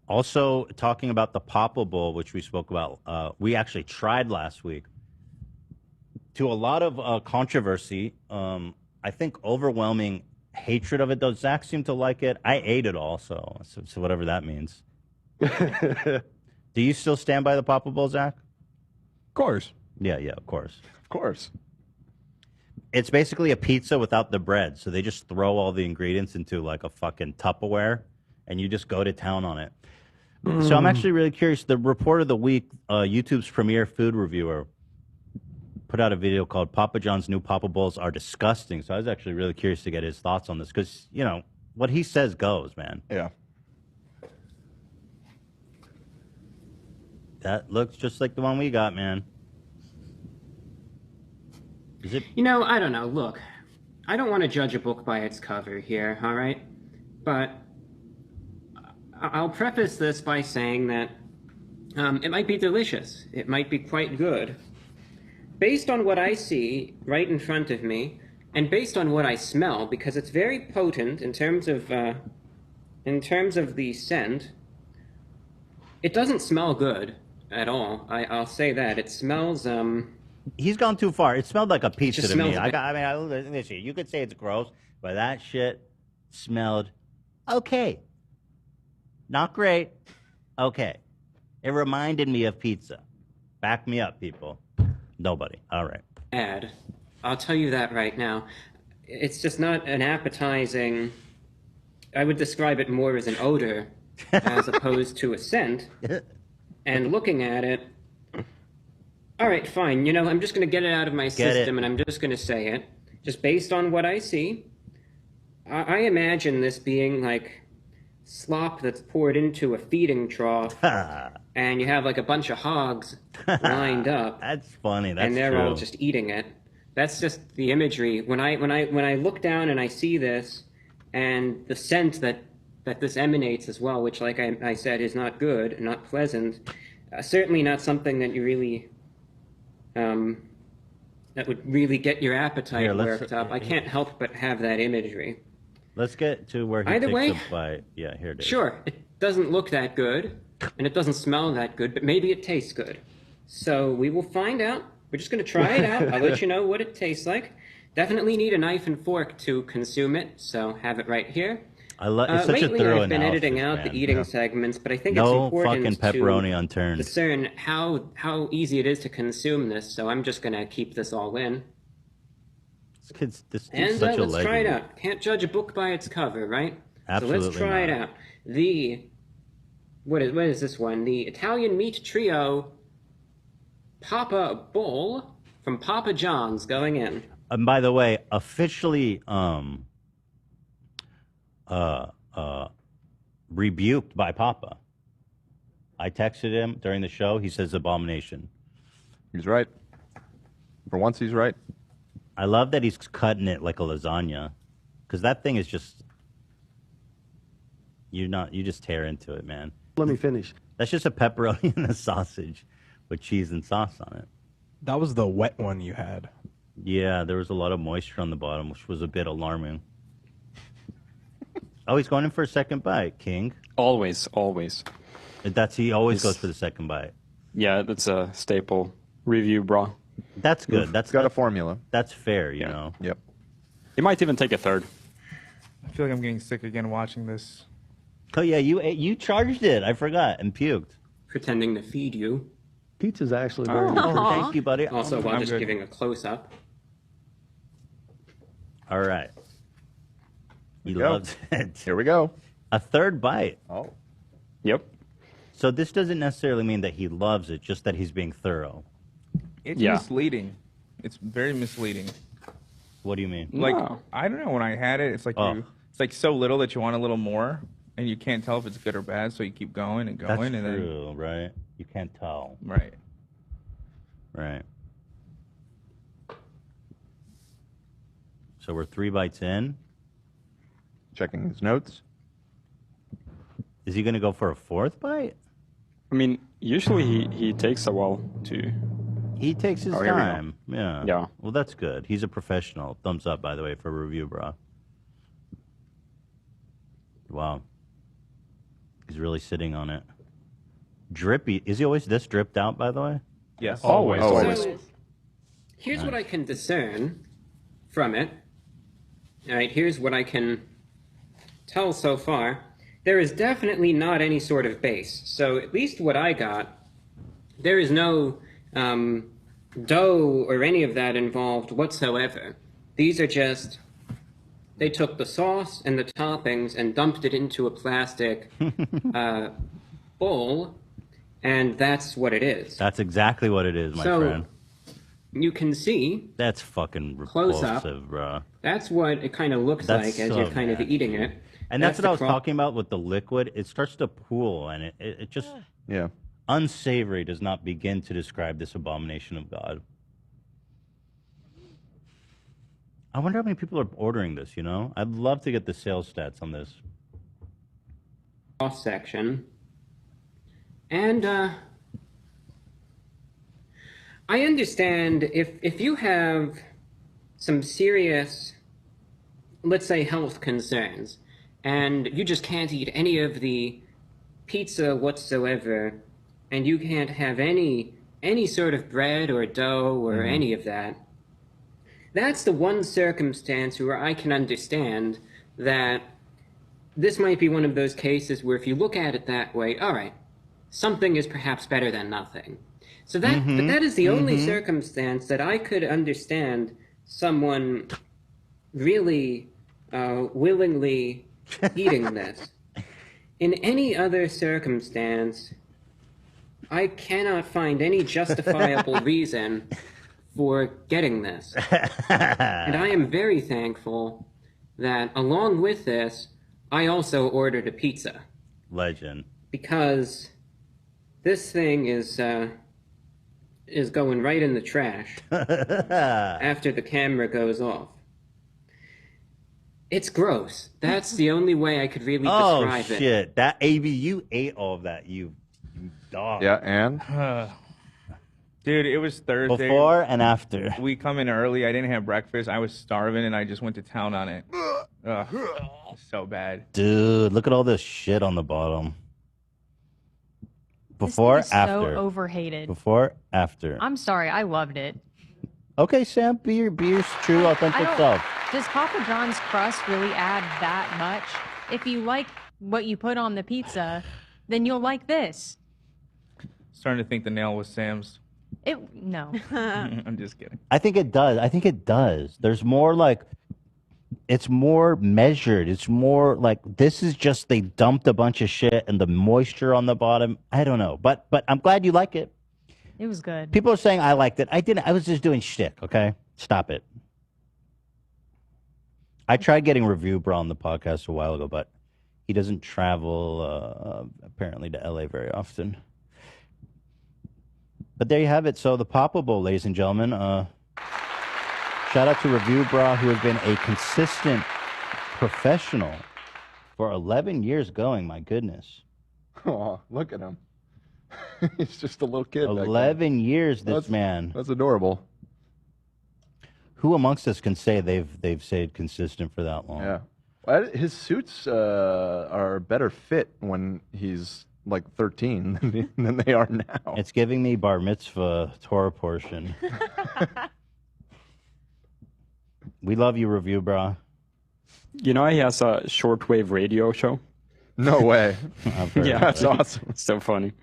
Also, talking about the Papa Bowl, which we spoke about, we actually tried last week. To a lot of controversy, I think overwhelming hatred of it, though. Zach seemed to like it. I ate it all, so whatever that means. Do you still stand by the Papa Bowl, Zach? Of course. Yeah, of course. Of course. It's basically a pizza without the bread. So they just throw all the ingredients into like a fucking Tupperware, and you just go to town on it. So I'm actually really curious. The report of the week, YouTube's premier food reviewer, put out a video called Papa John's New Papa Bowls Are Disgusting. So I was actually really curious to get his thoughts on this because, you know, what he says goes, man. Yeah. That looks just like the one we got, man. Is it? You know, I don't know. Look, I don't want to judge a book by its cover here, all right? But I'll preface this by saying that it might be delicious. It might be quite good. Based on what I see right in front of me, and based on what I smell, because it's very potent in terms of the scent, it doesn't smell good at all. I'll say that. It smells... He's gone too far. It smelled like a pizza to me. Listen, you could say it's gross, but that shit smelled okay. Not great. Okay. It reminded me of pizza. Back me up, people. Nobody. All right. Bad. I'll tell you that right now. It's just not an appetizing... I would describe it more as an odor as opposed to a scent. And looking at it... All right, fine. You know, I'm just going to get it out of my system, and I'm just going to say it. Just based on what I see, I imagine this being like slop that's poured into a feeding trough, and you have like a bunch of hogs lined up. That's funny. That's and they're true. all just eating it. That's just the imagery. When I look down and I see this, and the scent that this emanates as well, which, like I said, is not good, not pleasant. Certainly not something that you really. That would really get your appetite worked up. I can't help but have that imagery. Let's get to where he Either takes way, a bite. Yeah, here it is. Sure, it doesn't look that good, and it doesn't smell that good, but maybe it tastes good. So we will find out. We're just going to try it out. I'll let you know what it tastes like. Definitely need a knife and fork to consume it, so have it right here. It's such lately, a thorough I've been analysis, editing out man. the eating segments, but I think No it's important fucking pepperoni to unturned. discern how easy it is to consume this. So I'm just going to keep this all in. This dude's And such a let's legend. try it out. Can't judge a book by its cover, right? Absolutely So let's try not. it out. What is this one? The Italian meat trio Papa Bowl from Papa John's going in. And by the way, officially rebuked by Papa. I texted him during the show. He says abomination. He's right. For once, he's right. I love that he's cutting it like a lasagna, because that thing is just you just tear into it, man. Let me finish. That's just a pepperoni and a sausage with cheese and sauce on it. That was the wet one you had. Yeah, there was a lot of moisture on the bottom, which was a bit alarming. Oh, he's going in for a second bite, King. Always. He always goes for the second bite. Yeah, that's a staple. Reviewbrah. That's good. That's got a formula. That's fair, you know. Yep. He might even take a third. I feel like I'm getting sick again watching this. Oh yeah, you charged it. I forgot and puked. Pretending to feed you. Pizza's actually very good. Thank you, buddy. Also, while I'm just good. giving a close-up. All right. He go. loves it. Here we go. A third bite. Oh. Yep. So this doesn't necessarily mean that he loves it, just that he's being thorough. It's Yeah. misleading. It's very misleading. What do you mean? Like No. I don't know. When I had it, it's like it's like so little that you want a little more, and you can't tell if it's good or bad. So you keep going and That's going, and then true, right? You can't tell. right. Right. So we're 3 bites in. Checking his notes. Is he going to go for a 4th bite? I mean, usually he takes a while to. He takes his Oh, here we go. time. Yeah. Yeah. Well, that's good. He's a professional. Thumbs up, by the way, for Reviewbrah. Wow. He's really sitting on it. Drippy. Is he always this dripped out, by the way? Yes. Always. So, here's what I can discern from it. All right, here's what I can tell so far. There is definitely not any sort of base. So at least what I got, there is no dough or any of that involved whatsoever. These are just, they took the sauce and the toppings and dumped it into a plastic bowl, and that's what it is. That's exactly what it is, my friend. You can see. That's fucking Close repulsive, up. bro. That's what it kind of looks like as you're kind of eating it. And that's what the I was talking about with the liquid. It starts to pool, and it just unsavory does not begin to describe this abomination of God. I wonder how many people are ordering this, you know? I'd love to get the sales stats on this. Cross section. And I understand if you have some serious, let's say, health concerns, and you just can't eat any of the pizza whatsoever, and you can't have any sort of bread or dough or any of that, that's the one circumstance where I can understand that this might be one of those cases where if you look at it that way, all right, something is perhaps better than nothing. So that, but that is the only circumstance that I could understand someone really willingly eating this. In any other circumstance, I cannot find any justifiable reason for getting this. And I am very thankful that along with this, I also ordered a pizza. Legend. Because this thing is going right in the trash after the camera goes off. It's gross. That's the only way I could really describe it. Oh, shit. That AV, you ate all of that, you dog. Yeah, and? Dude, it was Thursday. Before and after. We come in early. I didn't have breakfast. I was starving, and I just went to town on it. Ugh, so bad. Dude, look at all this shit on the bottom. Before, this is after. so overhated. Before, after. I'm sorry, I loved it. Okay, Sam, be your true, authentic self. Does Papa John's crust really add that much? If you like what you put on the pizza, then you'll like this. Starting to think the nail was Sam's. No. I'm just kidding. I think it does. There's more like, it's more measured. It's more like, this is just, they dumped a bunch of shit and the moisture on the bottom. I don't know. But I'm glad you like it. It was good. People are saying I liked it. I didn't. I was just doing shtick, okay? Stop it. I tried getting Reviewbrah on the podcast a while ago, but he doesn't travel, apparently, to LA very often. But there you have it. So the Papa Bowl, ladies and gentlemen. Shout out to Reviewbrah, who has been a consistent professional for 11 years going. My goodness. Oh, look at him. He's just a little kid. 11 years, this man. That's adorable. Who amongst us can say they've stayed consistent for that long? Yeah. His suits are better fit when he's like 13 than they are now. It's giving me bar mitzvah Torah portion. We love you, Reviewbrah. You know he has a shortwave radio show? No way. Yeah, That's awesome. So funny.